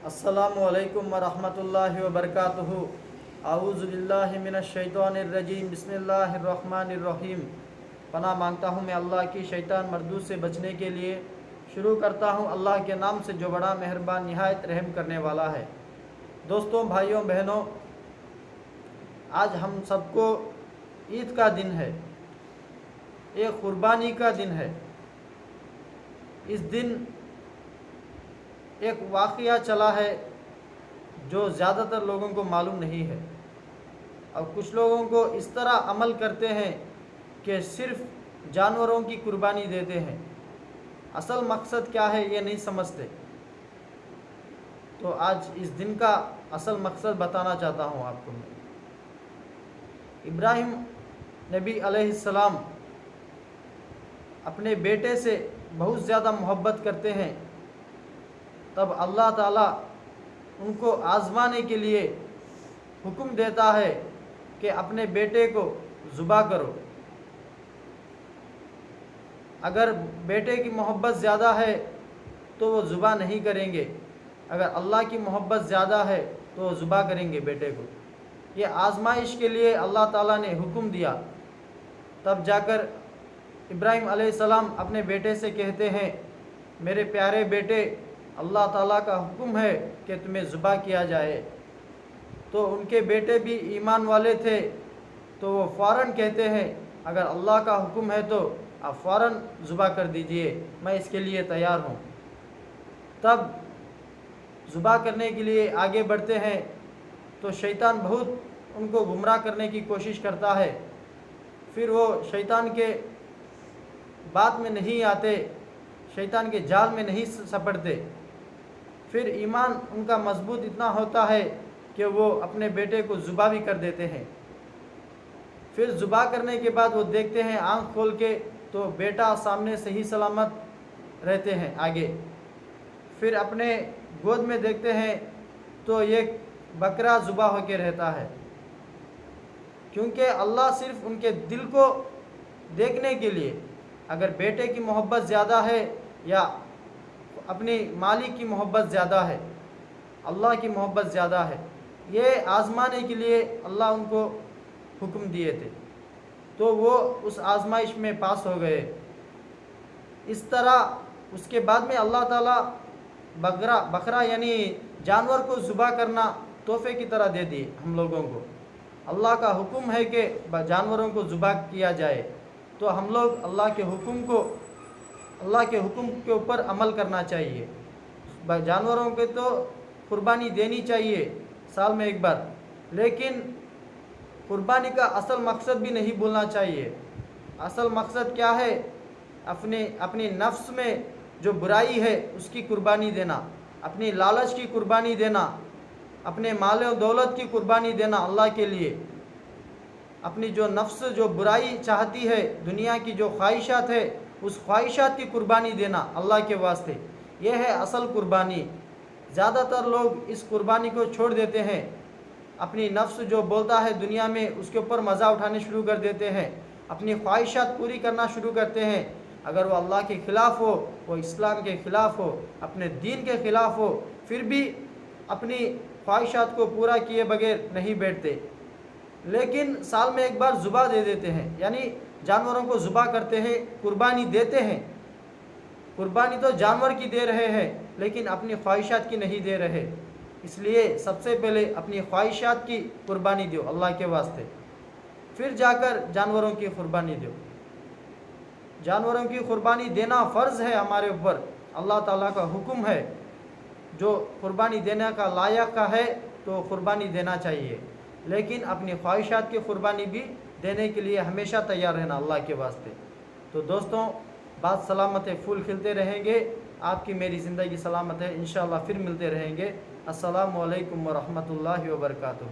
السلام علیکم ورحمۃ اللہ وبرکاتہ۔ اعوذ باللہ من الشیطان الرجیم، بسم اللہ الرحمن الرحیم۔ پناہ مانگتا ہوں میں اللہ کی شیطان مردود سے بچنے کے لیے۔ شروع کرتا ہوں اللہ کے نام سے جو بڑا مہربان نہایت رحم کرنے والا ہے۔ دوستوں، بھائیوں، بہنوں، آج ہم سب کو عید کا دن ہے، ایک قربانی کا دن ہے۔ اس دن ایک واقعہ چلا ہے جو زیادہ تر لوگوں کو معلوم نہیں ہے، اور کچھ لوگوں کو اس طرح عمل کرتے ہیں کہ صرف جانوروں کی قربانی دیتے ہیں، اصل مقصد کیا ہے یہ نہیں سمجھتے۔ تو آج اس دن کا اصل مقصد بتانا چاہتا ہوں آپ کو میں۔ ابراہیم نبی علیہ السلام اپنے بیٹے سے بہت زیادہ محبت کرتے ہیں، تب اللہ تعالیٰ ان کو آزمانے کے لیے حکم دیتا ہے کہ اپنے بیٹے کو ذبح کرو۔ اگر بیٹے کی محبت زیادہ ہے تو وہ ذبح نہیں کریں گے، اگر اللہ کی محبت زیادہ ہے تو وہ ذبح کریں گے بیٹے کو۔ یہ آزمائش کے لیے اللہ تعالیٰ نے حکم دیا۔ تب جا کر ابراہیم علیہ السلام اپنے بیٹے سے کہتے ہیں، میرے پیارے بیٹے، اللہ تعالیٰ کا حکم ہے کہ تمہیں ذبح کیا جائے۔ تو ان کے بیٹے بھی ایمان والے تھے، تو وہ فوراً کہتے ہیں، اگر اللہ کا حکم ہے تو آپ فوراً ذبح کر دیجئے، میں اس کے لیے تیار ہوں۔ تب ذبح کرنے کے لیے آگے بڑھتے ہیں تو شیطان بہت ان کو گمراہ کرنے کی کوشش کرتا ہے۔ پھر وہ شیطان کے بات میں نہیں آتے، شیطان کے جال میں نہیں سپڑتے۔ پھر ایمان ان کا مضبوط اتنا ہوتا ہے کہ وہ اپنے بیٹے کو ذبح بھی کر دیتے ہیں۔ پھر ذبح کرنے کے بعد وہ دیکھتے ہیں آنکھ کھول کے تو بیٹا سامنے صحیح سلامت رہتے ہیں آگے۔ پھر اپنے گود میں دیکھتے ہیں تو ایک بکرا ذبح ہو کے رہتا ہے، کیونکہ اللہ صرف ان کے دل کو دیکھنے کے لیے، اگر بیٹے کی محبت زیادہ ہے یا اپنی مالک کی محبت زیادہ ہے، اللہ کی محبت زیادہ ہے، یہ آزمانے کے لیے اللہ ان کو حکم دیے تھے، تو وہ اس آزمائش میں پاس ہو گئے۔ اس طرح اس کے بعد میں اللہ تعالیٰ بکرا یعنی جانور کو ذبح کرنا تحفے کی طرح دے دی ہم لوگوں کو۔ اللہ کا حکم ہے کہ جانوروں کو ذبح کیا جائے، تو ہم لوگ اللہ کے حکم کے اوپر عمل کرنا چاہیے۔ جانوروں کے تو قربانی دینی چاہیے سال میں ایک بار، لیکن قربانی کا اصل مقصد بھی نہیں بھولنا چاہیے۔ اصل مقصد کیا ہے؟ اپنی نفس میں جو برائی ہے اس کی قربانی دینا، اپنی لالچ کی قربانی دینا، اپنے مال و دولت کی قربانی دینا اللہ کے لیے، اپنی جو نفس جو برائی چاہتی ہے، دنیا کی جو خواہشات ہے، اس خواہشات کی قربانی دینا اللہ کے واسطے، یہ ہے اصل قربانی۔ زیادہ تر لوگ اس قربانی کو چھوڑ دیتے ہیں، اپنی نفس جو بولتا ہے دنیا میں اس کے اوپر مزہ اٹھانے شروع کر دیتے ہیں، اپنی خواہشات پوری کرنا شروع کرتے ہیں، اگر وہ اللہ کے خلاف ہو، وہ اسلام کے خلاف ہو، اپنے دین کے خلاف ہو، پھر بھی اپنی خواہشات کو پورا کیے بغیر نہیں بیٹھتے، لیکن سال میں ایک بار ذبح دے دیتے ہیں، یعنی جانوروں کو ذبح کرتے ہیں، قربانی دیتے ہیں۔ قربانی تو جانور کی دے رہے ہیں، لیکن اپنی خواہشات کی نہیں دے رہے۔ اس لیے سب سے پہلے اپنی خواہشات کی قربانی دو اللہ کے واسطے، پھر جا کر جانوروں کی قربانی دو۔ جانوروں کی قربانی دینا فرض ہے ہمارے اوپر، اللہ تعالیٰ کا حکم ہے۔ جو قربانی دینے کا لائق کا ہے تو قربانی دینا چاہیے، لیکن اپنی خواہشات کی قربانی بھی دینے کے لیے ہمیشہ تیار رہنا اللہ کے واسطے۔ تو دوستوں، بات سلامت ہے، پھول کھلتے رہیں گے، آپ کی میری زندگی سلامت ہے، انشاءاللہ پھر ملتے رہیں گے۔ السلام علیکم ورحمۃ اللہ وبرکاتہ۔